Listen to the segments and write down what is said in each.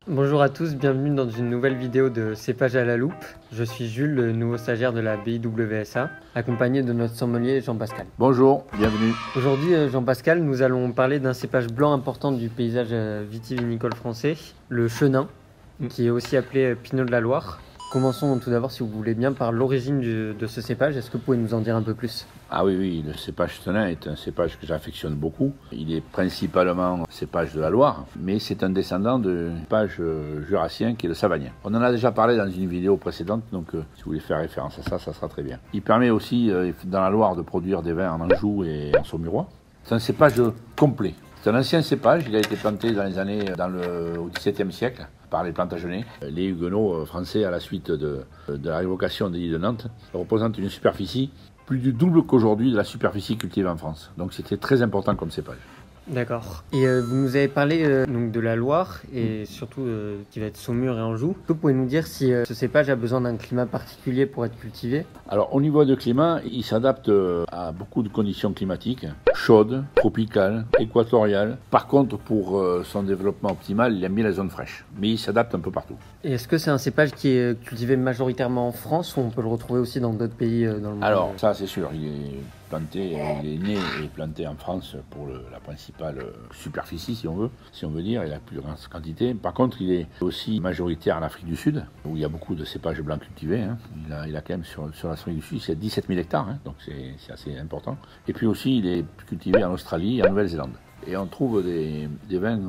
Bonjour à tous, bienvenue dans une nouvelle vidéo de Cépage à la loupe. Je suis Jules, le nouveau stagiaire de la BIWSA, accompagné de notre sommelier Jean-Pascal. Bonjour, bienvenue. Aujourd'hui, Jean-Pascal, nous allons parler d'un cépage blanc important du paysage vitivinicole français, le chenin, qui est aussi appelé Pinot de la Loire. Commençons tout d'abord, si vous voulez bien, par l'origine de ce cépage. Est-ce que vous pouvez nous en dire un peu plus ? Ah oui, le cépage chenin est un cépage que j'affectionne beaucoup. Il est principalement cépage de la Loire, mais c'est un descendant du cépage jurassien qui est le savagnin. On en a déjà parlé dans une vidéo précédente, donc si vous voulez faire référence à ça, ça sera très bien. Il permet aussi, dans la Loire, de produire des vins en Anjou et en Saumurois. C'est un cépage complet. C'est un ancien cépage, il a été planté dans les années au XVIIe siècle par les Plantagenets. Les Huguenots français, à la suite de la révocation de l'île de Nantes, représentent une superficie plus du double qu'aujourd'hui de la superficie cultivée en France. Donc c'était très important comme cépage. D'accord. Et vous nous avez parlé donc de la Loire et surtout qui va être Saumur et Anjou. Vous pouvez nous dire si ce cépage a besoin d'un climat particulier pour être cultivé ? Alors au niveau de climat, il s'adapte à beaucoup de conditions climatiques, chaudes, tropicales, équatoriales. Par contre, pour son développement optimal, il aime bien les zones fraîches, mais il s'adapte un peu partout. Et est-ce que c'est un cépage qui est cultivé majoritairement en France ou on peut le retrouver aussi dans d'autres pays dans le monde ? Alors ça c'est sûr, il est planté, il est né et planté en France pour la principale superficie si on veut dire, et la plus grande quantité. Par contre, il est aussi majoritaire en Afrique du Sud, où il y a beaucoup de cépages blancs cultivés. Hein. Il a quand même sur l'Afrique du Sud, c'est 17 000 hectares, hein, donc c'est assez important. Et puis aussi, il est cultivé en Australie et en Nouvelle-Zélande. Et on trouve des vins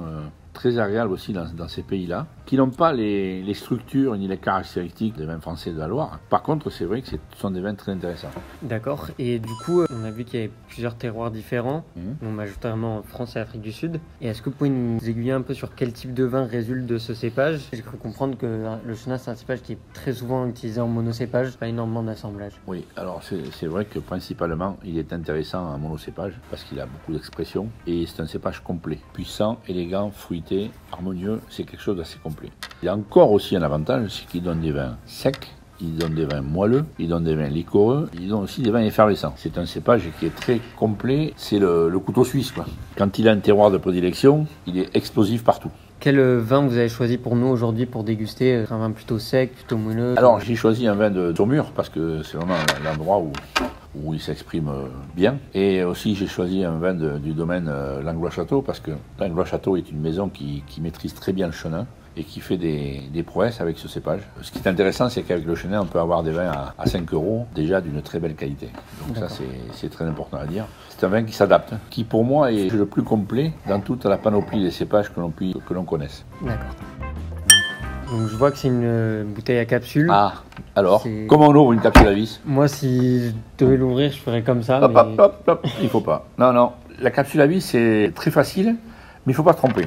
très agréables aussi dans ces pays-là, qui n'ont pas les structures ni les caractéristiques des vins français de la Loire. Par contre, c'est vrai que ce sont des vins très intéressants. D'accord. Et du coup, on a vu qu'il y avait plusieurs terroirs différents, donc majoritairement en France et Afrique du Sud. Et est-ce que vous pouvez nous aiguiller un peu sur quel type de vin résulte de ce cépage ? J'ai cru comprendre que le chenin, c'est un cépage qui est très souvent utilisé en monocépage, pas énormément d'assemblage. Oui, alors c'est vrai que principalement, il est intéressant en monocépage parce qu'il a beaucoup d'expression et c'est un cépage complet, puissant, élégant, fruité, harmonieux, c'est quelque chose d'assez complet. Il a encore aussi un avantage, c'est qu'il donne des vins secs, il donne des vins moelleux, il donne des vins liquoreux, il donne aussi des vins effervescents. C'est un cépage qui est très complet, c'est le couteau suisse, quoi. Quand il a un terroir de prédilection, il est explosif partout. Quel vin vous avez choisi pour nous aujourd'hui pour déguster ? Un vin plutôt sec, plutôt moelleux ? Alors j'ai choisi un vin de Saumur parce que c'est vraiment l'endroit où il s'exprime bien. Et aussi j'ai choisi un vin du domaine Langlois-Château parce que Langlois-Château est une maison qui maîtrise très bien le chenin et qui fait des prouesses avec ce cépage. Ce qui est intéressant, c'est qu'avec le chenin, on peut avoir des vins à 5 € déjà d'une très belle qualité. Donc ça, c'est très important à dire. C'est un vin qui s'adapte, qui pour moi est le plus complet dans toute la panoplie des cépages que l'on connaisse. D'accord. Donc je vois que c'est une bouteille à capsule. Ah, alors, comment on ouvre une capsule à vis ? Moi, si je devais l'ouvrir, je ferais comme ça. Hop, hop, il faut pas. Non, la capsule à vis, c'est très facile, mais il faut pas se tromper.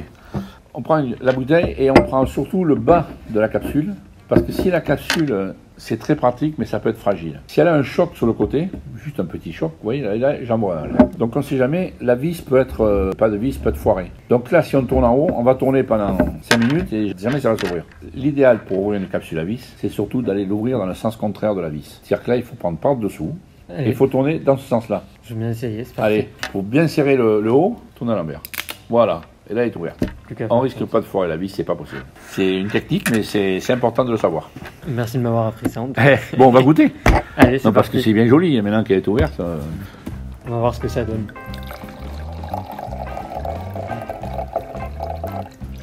On prend la bouteille et on prend surtout le bas de la capsule, parce que si la capsule, c'est très pratique, mais ça peut être fragile. Si elle a un choc sur le côté, juste un petit choc, vous voyez, là j'en vois un. Là. Donc on ne sait jamais, la vis peut être, pas de vis, peut être foirée. Donc là, si on tourne en haut, on va tourner pendant 5 minutes et jamais ça va s'ouvrir. L'idéal pour ouvrir une capsule à vis, c'est surtout d'aller l'ouvrir dans le sens contraire de la vis. C'est-à-dire que là, il faut prendre par-dessous et il faut tourner dans ce sens-là. Je vais bien essayer, c'est parti. Allez, il faut bien serrer le haut, tourner à l'envers. Voilà. Et là, elle est ouverte. On risque pas de foirer la vis, c'est pas possible. C'est une technique, mais c'est important de le savoir. Merci de m'avoir appris ça. Bon, on va goûter. Allez, c'est non, parce que c'est bien joli, maintenant qu'elle est ouverte. On va voir ce que ça donne.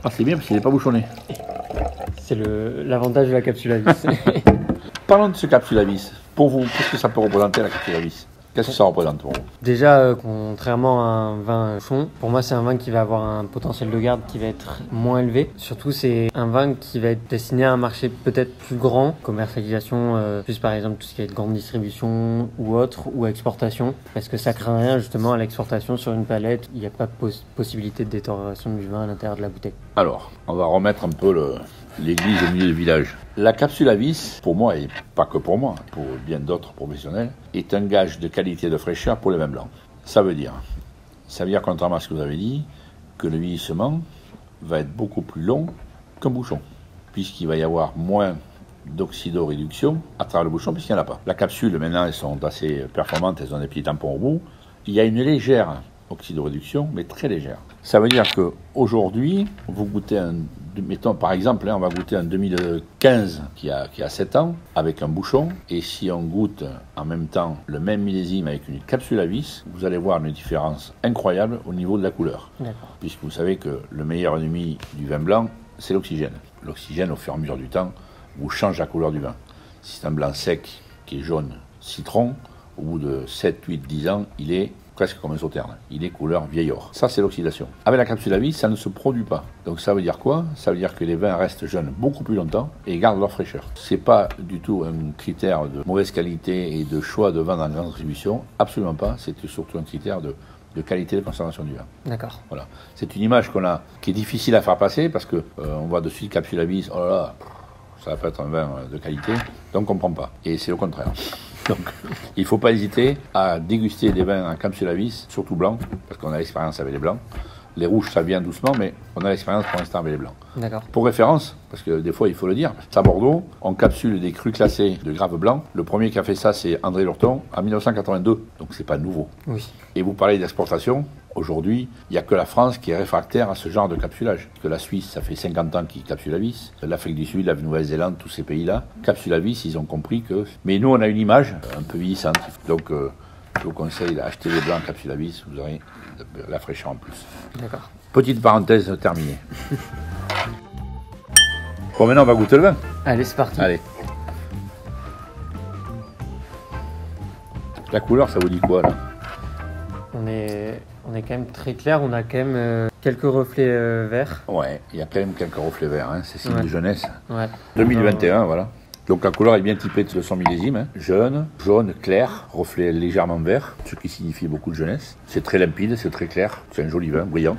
Ah, c'est bien parce qu'il n'est pas bouchonné. C'est l'avantage de la capsule à vis. Parlons de ce capsule à vis. Pour vous, qu'est-ce que ça peut représenter la capsule à vis ? Qu'est-ce que ça représente pour vous ? Déjà, contrairement à un vin chon, pour moi c'est un vin qui va avoir un potentiel de garde qui va être moins élevé. Surtout c'est un vin qui va être destiné à un marché peut-être plus grand, commercialisation, plus par exemple tout ce qui est de grande distribution ou autre, ou exportation. Parce que ça craint rien justement à l'exportation sur une palette, il n'y a pas de possibilité de détérioration du vin à l'intérieur de la bouteille. Alors, on va remettre un peu l'église au milieu du village. La capsule à vis, pour moi, et pas que pour moi, pour bien d'autres professionnels, est un gage de qualité et de fraîcheur pour les vins blancs. Ça veut dire, contrairement à ce que vous avez dit, que le vieillissement va être beaucoup plus long qu'un bouchon, puisqu'il va y avoir moins d'oxydoréduction à travers le bouchon, puisqu'il n'y en a pas. La capsule, maintenant, elles sont assez performantes, elles ont des petits tampons au bout. Il y a une légère oxydoréduction, mais très légère. Ça veut dire qu'aujourd'hui, vous goûtez mettons par exemple, là, on va goûter un 2015 qui a 7 ans, avec un bouchon, et si on goûte en même temps le même millésime avec une capsule à vis, vous allez voir une différence incroyable au niveau de la couleur. Puisque vous savez que le meilleur ennemi du vin blanc, c'est l'oxygène. L'oxygène, au fur et à mesure du temps, vous change la couleur du vin. Si c'est un blanc sec qui est jaune citron, au bout de 7, 8, 10 ans, il est presque comme un sauterne. Il est couleur vieil or. Ça, c'est l'oxydation. Avec la capsule à vis, ça ne se produit pas. Donc ça veut dire quoi? Ça veut dire que les vins restent jeunes beaucoup plus longtemps et gardent leur fraîcheur. C'est pas du tout un critère de mauvaise qualité et de choix de vin dans la grande distribution. Absolument pas. C'est surtout un critère de qualité de conservation du vin. D'accord. Voilà. C'est une image qu'on a, qui est difficile à faire passer parce que on voit de suite capsule à vis, oh là là, ça va pas être un vin de qualité, donc on ne comprend pas. Et c'est au contraire. Donc, il ne faut pas hésiter à déguster des vins en capsule à vis, surtout blancs, parce qu'on a l'expérience avec les blancs. Les rouges, ça vient doucement, mais on a l'expérience pour l'instant avec les blancs. D'accord. Pour référence, parce que des fois, il faut le dire, à Bordeaux, on capsule des crus classés de Graves blancs. Le premier qui a fait ça, c'est André Lurton, en 1982. Donc, c'est pas nouveau. Oui. Et vous parlez d'exportation. Aujourd'hui, il n'y a que la France qui est réfractaire à ce genre de capsulage. Parce que la Suisse, ça fait 50 ans qu'ils capsulent à vis. L'Afrique du Sud, la Nouvelle-Zélande, tous ces pays-là, capsulent à vis, ils ont compris que... Mais nous, on a une image un peu vieillissante. Donc, je vous conseille d'acheter les blancs capsule à vis, vous aurez la fraîcheur en plus. D'accord. Petite parenthèse terminée. Bon, maintenant, on va goûter le vin. Allez, c'est parti. Allez. La couleur, ça vous dit quoi, là? On est quand même très clair, on a quand même quelques reflets verts. Ouais, il y a quand même quelques reflets verts, hein. C'est signe de jeunesse. Ouais. 2021, voilà. Donc la couleur est bien typée de son millésime, hein. Jeune, jaune, clair, reflet légèrement vert, ce qui signifie beaucoup de jeunesse. C'est très limpide, c'est très clair, c'est un joli vin, brillant.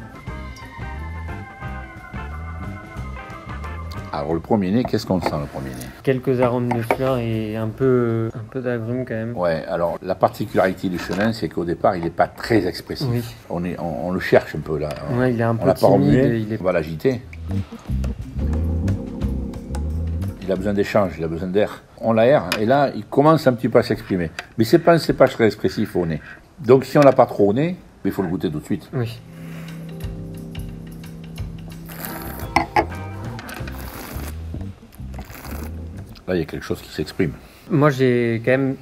Alors le premier nez, qu'est-ce qu'on sent le premier nez? Quelques arômes de fleurs et un peu d'agrumes quand même. Ouais, alors la particularité du chenin, c'est qu'au départ, il n'est pas très expressif. Oui. On le cherche un peu là. Ouais, il est un on peu l'a pas timide. remué, on va l'agiter. Il a besoin d'échange, il a besoin d'air. On l'aère et là, il commence un petit peu à s'exprimer. Mais c'est pas un cépage très expressif au nez. Donc si on l'a pas trop au nez, il faut le goûter tout de suite. Oui. Là, il y a quelque chose qui s'exprime. Moi, j'ai quand même,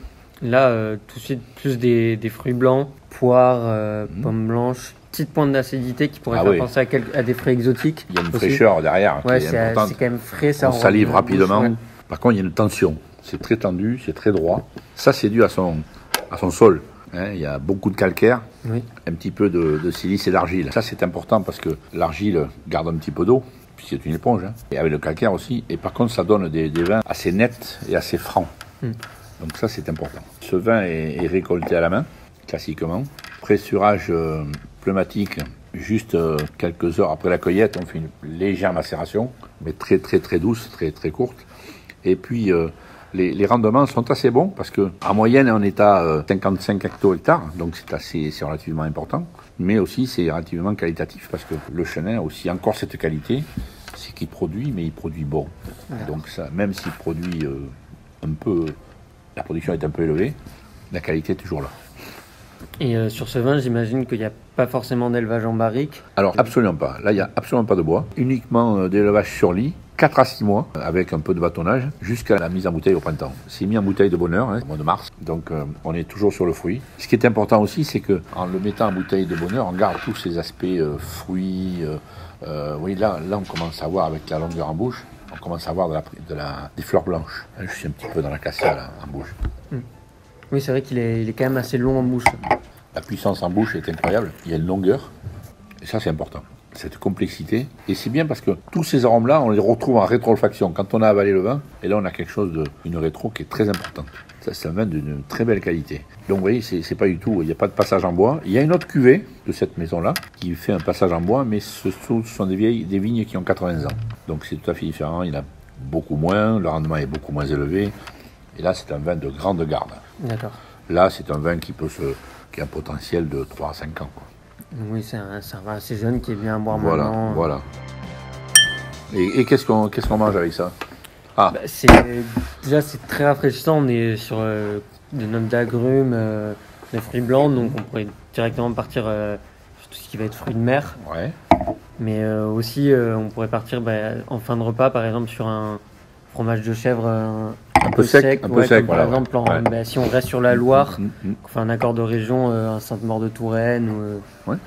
là, tout de suite, plus des fruits blancs, poires, pommes blanches, petite pointe d'acidité qui pourrait faire penser à des fruits exotiques. Il y a une aussi. fraîcheur derrière Ouais, qui est c'est importante. quand même frais, ça. On salive rapidement. Ouais. Par contre, il y a une tension. C'est très tendu, c'est très droit. Ça, c'est dû à son sol. Hein, il y a beaucoup de calcaire, Oui. un petit peu de silice et d'argile. Ça, c'est important parce que l'argile garde un petit peu d'eau, puisque c'est une éponge. Hein, et avec le calcaire aussi. Et par contre, ça donne des vins assez nets et assez francs. Donc ça, c'est important. Ce vin est récolté à la main, classiquement. Pressurage pneumatique, juste quelques heures après la cueillette, on fait une légère macération, mais très très très douce, très très courte. Et puis les rendements sont assez bons parce que en moyenne on est à 55 hecto-hectares, donc c'est relativement important. Mais aussi c'est relativement qualitatif parce que le chenin a aussi encore cette qualité, c'est qu'il produit, mais il produit bon. Donc ça, même s'il produit un peu, la production est un peu élevée, la qualité est toujours là. Et sur ce vin, j'imagine qu'il n'y a pas forcément d'élevage en barrique. Alors absolument pas. Là, il n'y a absolument pas de bois. Uniquement d'élevage sur lit, 4 à 6 mois, avec un peu de bâtonnage, jusqu'à la mise en bouteille au printemps. C'est mis en bouteille de bonheur, au mois de mars. Donc on est toujours sur le fruit. Ce qui est important aussi, c'est qu'en le mettant en bouteille de bonheur, on garde tous ces aspects fruits. Oui, là, on commence à voir avec la longueur en bouche, on commence à voir des fleurs blanches. Là, je suis un petit peu dans la cassia là, en bouche. Oui, c'est vrai qu'il est quand même assez long en bouche. La puissance en bouche est incroyable. Il y a une longueur. Et ça, c'est important. Cette complexité. Et c'est bien parce que tous ces arômes-là, on les retrouve en rétro-olfaction. Quand on a avalé le vin, et là, on a quelque chose une rétro qui est très importante. Ça, c'est un vin d'une très belle qualité. Donc, vous voyez, c'est pas du tout, il n'y a pas de passage en bois. Il y a une autre cuvée de cette maison-là qui fait un passage en bois, mais ce sont des vignes qui ont 80 ans. Donc, c'est tout à fait différent. Il y en a beaucoup moins. Le rendement est beaucoup moins élevé. Et là, c'est un vin de grande garde. D'accord. Là, c'est un vin qui a un potentiel de 3 à 5 ans. Quoi. Oui, c'est un vin assez jeune qui est bien à boire Voilà, maintenant. voilà. Et qu'est-ce qu'on mange avec ça? Ah, Déjà, c'est très rafraîchissant. On est sur des notes d'agrumes, des fruits blancs, donc on pourrait directement partir sur tout ce qui va être fruits de mer. ouais. Mais aussi, on pourrait partir en fin de repas, par exemple, sur un fromage de chèvre un peu sec. Un peu sec, comme voilà. par exemple, Ouais. si on reste sur la Loire, Mm. qu'on fait un accord de région, un Sainte-Maure-de-Touraine. Ouais,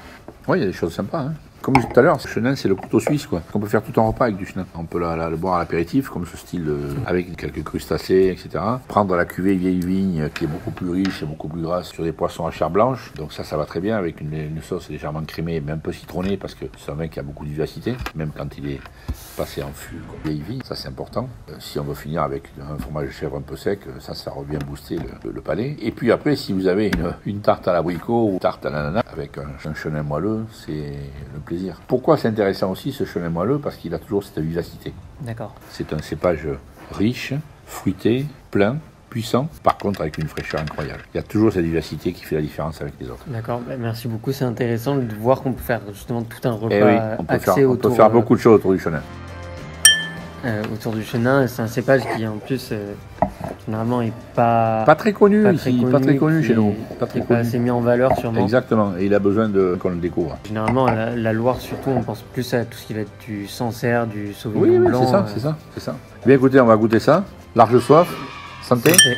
il y a des choses sympas. Hein. Comme je disais tout à l'heure, le chenin, c'est le couteau suisse, quoi. On peut faire tout un repas avec du chenin. On peut le boire à l'apéritif, comme ce style, avec quelques crustacés, etc. Prendre la cuvée vieille vigne, qui est beaucoup plus riche et beaucoup plus grasse, sur des poissons à chair blanche. Donc ça va très bien avec une sauce légèrement crémée, mais un peu citronnée, parce que c'est un vin qui a beaucoup de vivacité, même quand il est passé en fût, comme vieille vigne. Ça, c'est important. Si on veut finir avec un fromage de chèvre un peu sec, ça revient booster le palais. Et puis après, si vous avez une tarte à l'abricot ou une tarte à l'ananas, avec un chenin moelleux, c'est le plaisir. Pourquoi c'est intéressant aussi ce chenin moelleux? Parce qu'il a toujours cette vivacité. D'accord. C'est un cépage riche, fruité, plein, puissant, par contre avec une fraîcheur incroyable. Il y a toujours cette vivacité qui fait la différence avec les autres. D'accord, merci beaucoup. C'est intéressant de voir qu'on peut faire justement tout un repas Et oui, on peut faire beaucoup de choses autour du chenin. Autour du chenin, c'est un cépage qui en plus généralement est pas très connu ici, pas très connu chez nous. Pas assez mis en valeur sûrement. Exactement, et il a besoin qu'on le découvre. Généralement, la Loire surtout, on pense plus à tout ce qui va être du Sancerre, du Sauvignon blanc. Oui, c'est ça. Bien écoutez, on va goûter ça. Large soif, santé. Santé.